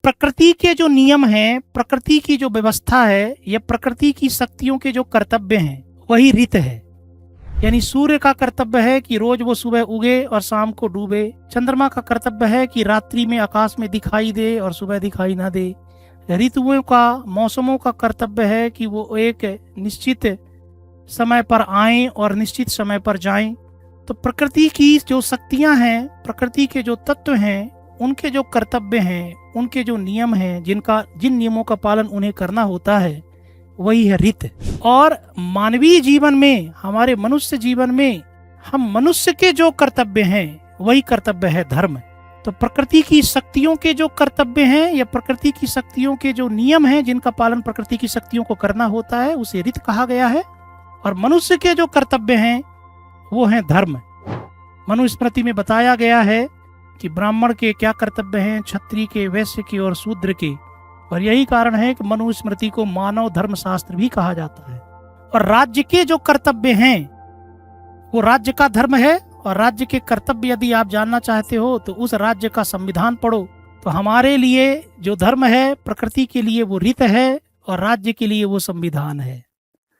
प्रकृति के जो नियम हैं, प्रकृति की जो व्यवस्था है, या प्रकृति की शक्तियों के जो कर्तव्य हैं, वही रीत है। यानी सूर्य का कर्तव्य है कि रोज वो सुबह उगे और शाम को डूबे। चंद्रमा का कर्तव्य है कि रात्रि में आकाश में दिखाई दे और सुबह दिखाई ना दे। ऋतुओं का, मौसमों का कर्तव्य है कि वो एक निश्चित समय पर आएं और निश्चित समय पर जाएं। तो प्रकृति की जो शक्तियां हैं, प्रकृति के जो तत्व हैं, उनके जो कर्तव्य हैं, उनके जो नियम हैं, जिन नियमों का पालन उन्हें करना होता है, वही है रीत। और मानवीय जीवन में, हमारे मनुष्य जीवन में, हम मनुष्य के जो कर्तव्य हैं, वही कर्तव्य है धर्म। तो प्रकृति की शक्तियों के जो कर्तव्य हैं, या प्रकृति की शक्तियों के जो नियम हैं, जिनका पालन प्रकृति की शक्तियों को करना होता है, उसे रीत कहा गया है। और मनुष्य के जो कर्तव्य हैं, वो है धर्म। मनुस्मृति में बताया गया है कि ब्राह्मण के क्या कर्तव्य हैं, क्षत्रिय के, वैश्य के और शूद्र के। और यही कारण है कि मनुस्मृति को मानव धर्म शास्त्र भी कहा जाता है। और राज्य के जो कर्तव्य हैं, वो राज्य का धर्म है। और राज्य के कर्तव्य यदि आप जानना चाहते हो तो उस राज्य का संविधान पढ़ो। तो हमारे लिए जो धर्म है, प्रकृति के लिए वो रीत है, और राज्य के लिए वो संविधान है।